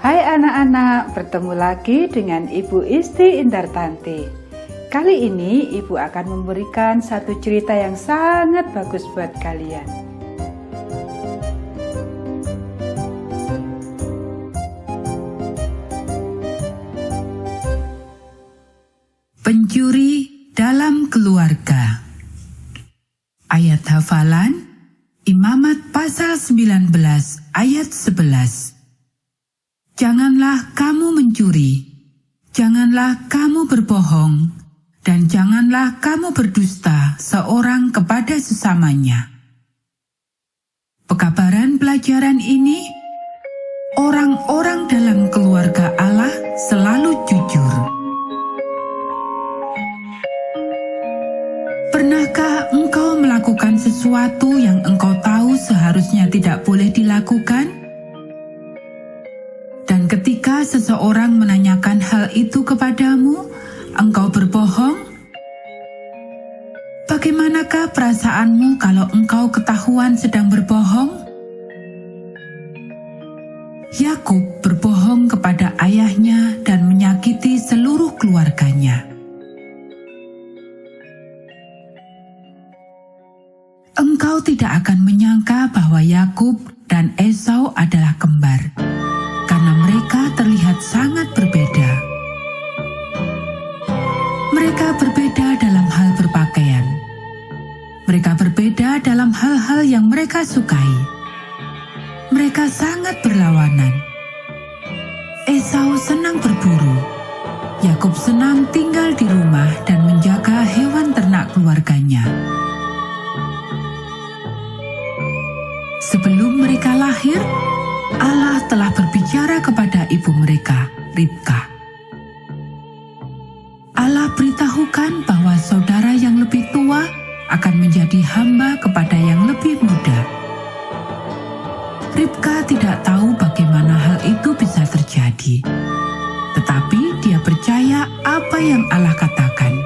Hai anak-anak, bertemu lagi dengan Ibu Isti Indartanti. Kali ini Ibu akan memberikan satu cerita yang sangat bagus buat kalian. Pencuri dalam keluarga. Ayat hafalan Imamat pasal 19 ayat 11. Janganlah kamu mencuri, janganlah kamu berbohong, dan janganlah kamu berdusta seorang kepada sesamanya. Pekabaran pelajaran ini, orang-orang dalam keluarga Allah selalu jujur. Pernahkah engkau melakukan sesuatu yang engkau tahu seharusnya tidak boleh dilakukan? Dan ketika seseorang menanyakan hal itu kepadamu, engkau berbohong? Bagaimanakah perasaanmu kalau engkau ketahuan sedang berbohong? Yakub berbohong kepada ayahnya dan menyakiti seluruh keluarganya. Engkau tidak akan menyangka bahwa Yakub dan Esau adalah kembar, karena mereka terlihat sangat berbeda. Mereka berbeda dalam hal berpakaian. Mereka berbeda dalam hal-hal yang mereka sukai. Mereka sangat berlawanan. Esau senang berburu. Yakub senang tinggal di rumah dan menjaga hewan ternak keluarganya. Sebelum mereka lahir, Allah telah berbicara kepada ibu mereka, Ribka. Allah beritahukan bahwa saudara yang lebih tua akan menjadi hamba kepada yang lebih muda. Ribka tidak tahu bagaimana hal itu bisa terjadi, tetapi dia percaya apa yang Allah katakan.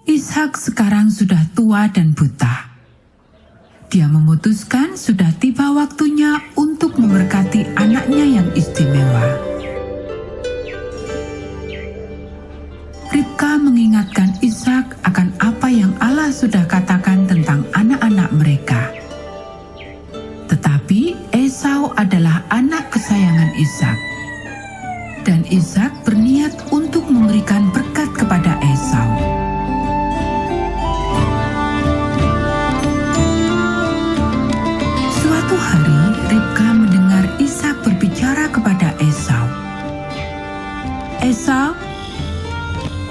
Ishak sekarang sudah tua dan buta. Dia memutuskan sudah tiba waktunya untuk memberkati anaknya yang istimewa. Ribka mengingatkan Ishak akan apa yang Allah sudah katakan tentang anak-anak mereka. Tetapi Esau adalah anak kesayangan Ishak. Dan Ishak berniat untuk memberikan berkat kepada Esau. Suatu hari, Ribka mendengar Ishak berbicara kepada Esau. "Esau,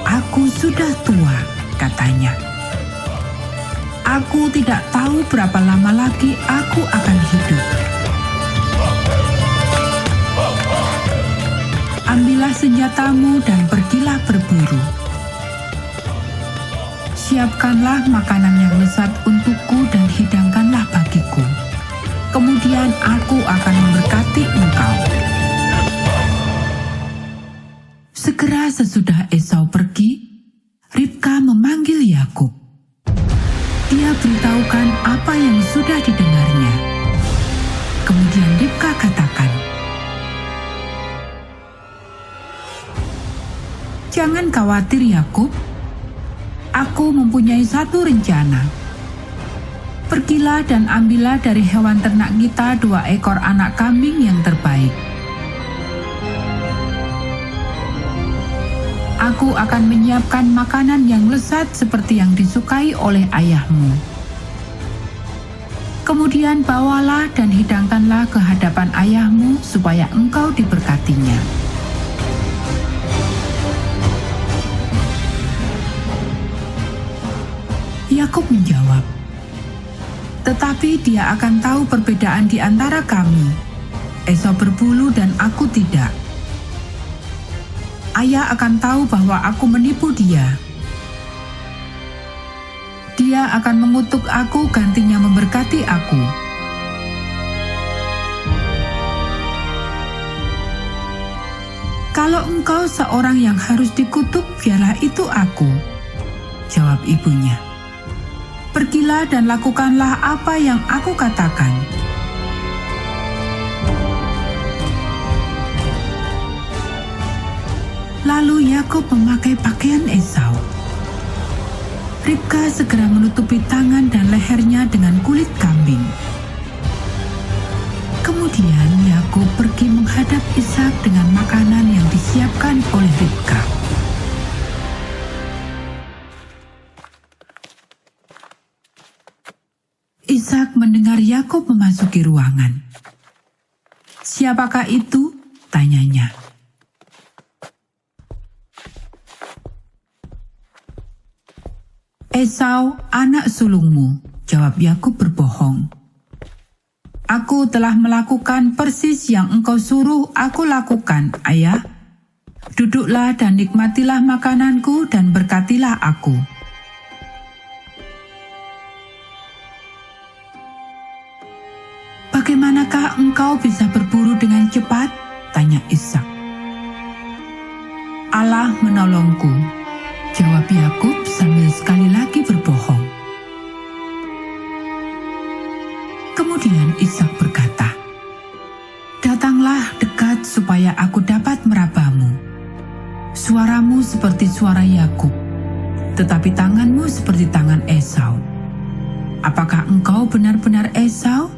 aku sudah tua," katanya. "Aku tidak tahu berapa lama lagi aku akan hidup. Ambillah senjatamu dan pergilah berburu. Siapkanlah makanan yang lezat untukku dan hidangkanlah bagiku. Kemudian aku akan memberkati engkau." Segera sesudah Esau pergi, Ribka memanggil Yakub. Dia beritahukan apa yang sudah didengarnya. Kemudian Ribka katakan, "Jangan khawatir Yakub, aku mempunyai satu rencana. Pergilah dan ambillah dari hewan ternak kita 2 ekor anak kambing yang terbaik. Aku akan menyiapkan makanan yang lezat seperti yang disukai oleh ayahmu. Kemudian bawalah dan hidangkanlah ke hadapan ayahmu supaya engkau diberkatinya." Yakub menjawab, "Tetapi dia akan tahu perbedaan di antara kami. Esau berbulu dan aku tidak. Ayah akan tahu bahwa aku menipu dia. Dia akan mengutuk aku, gantinya memberkati aku." "Kalau engkau seorang yang harus dikutuk, biarlah itu aku," jawab ibunya. Pergilah dan lakukanlah apa yang aku katakan." Lalu Yakub memakai pakaian Esau. Ribka segera menutupi tangan dan lehernya dengan kulit kambing. Kemudian Yakub pergi menghadap Ishak dengan makanan yang disiapkan oleh Ribka. Ishak mendengar Yakub memasuki ruangan. "Siapakah itu?" tanyanya. "Esau, anak sulungmu," jawab Yakub berbohong. "Aku telah melakukan persis yang engkau suruh aku lakukan, ayah. Duduklah dan nikmatilah makananku dan berkatilah aku." "Bagaimanakah engkau bisa berburu dengan cepat?" tanya Ishak. "Allah menolongku," jawab Yakub sambil sekali lagi berbohong. Kemudian Ishak berkata, "Datanglah dekat supaya aku dapat merabamu. Suaramu seperti suara Yakub, tetapi tanganmu seperti tangan Esau. Apakah engkau benar-benar Esau?"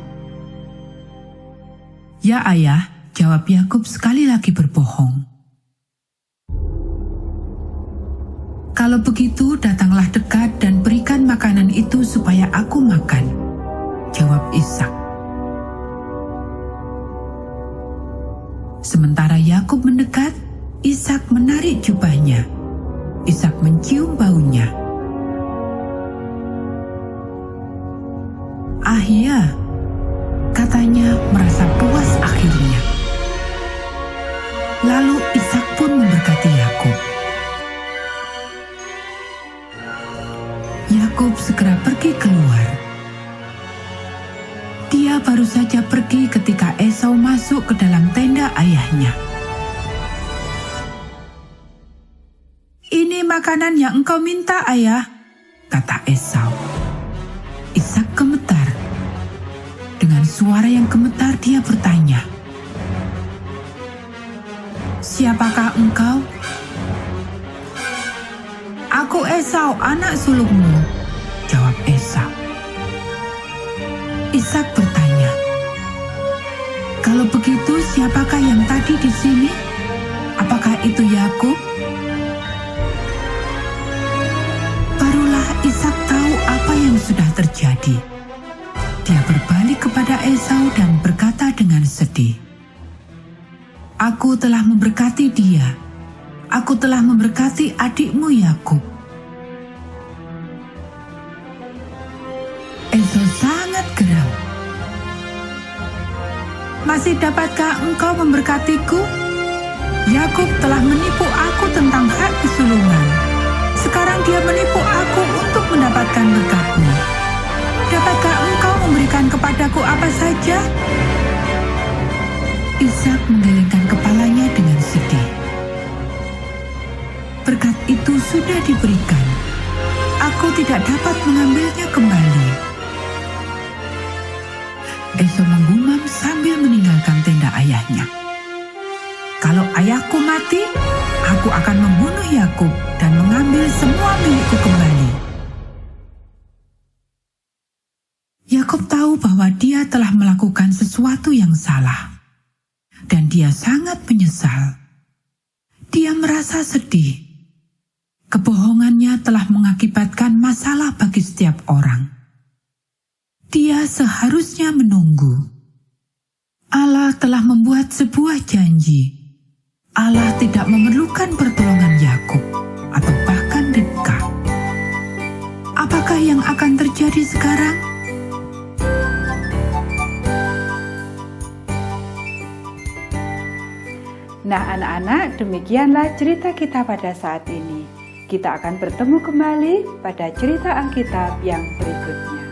"Ya ayah," jawab Yakub sekali lagi berbohong. "Kalau begitu, datanglah dekat dan berikan makanan itu supaya aku makan," jawab Ishak. Sementara Yakub mendekat, Ishak menarik jubahnya. Ishak mencium baunya. "Ah ya," katanya merasa puas akhirnya. Lalu Ishak pun memberkati Yakub. Yakub segera pergi keluar. Dia baru saja pergi ketika Esau masuk ke dalam tenda ayahnya. "Ini makanan yang engkau minta, ayah," kata Esau. Ishak gemetar. Dengan suara yang gemetar dia bertanya, "Siapakah engkau?" "Aku Esau, anak sulungmu," jawab Esau. Ishak bertanya, "Kalau begitu siapakah yang tadi di sini? Apakah itu Yakub?" Barulah Ishak tahu apa yang sudah terjadi. Dia berbalik kepada Esau dan berkata dengan sedih, "Aku telah memberkati dia. Aku telah memberkati adikmu Yakub." Esau sangat geram. "Masih dapatkah engkau memberkatiku? Yakub telah menipu aku tentang hak kesulungan. Sekarang dia menipu aku untuk mendapatkan berkat-Mu. Dapatkah engkau memberikan kepadaku apa saja?" Ishak menggelengkan kepalanya dengan sedih. "Berkat itu sudah diberikan. Aku tidak dapat mengambilnya kembali." Esau menggumam sambil meninggalkan tenda ayahnya. "Kalau ayahku mati, aku akan membunuh Yakub dan mengambil semua milikku kembali." Yakub tahu bahwa dia telah melakukan sesuatu yang salah, dan dia sangat menyesal. Dia merasa sedih. Kebohongannya telah mengakibatkan masalah bagi setiap orang. Dia seharusnya menunggu. Allah telah membuat sebuah janji. Allah tidak memerlukan pertolongan Yakub atau bahkan Ribka. Apakah yang akan terjadi sekarang? Nah anak-anak, demikianlah cerita kita pada saat ini. Kita akan bertemu kembali pada cerita Alkitab yang berikutnya.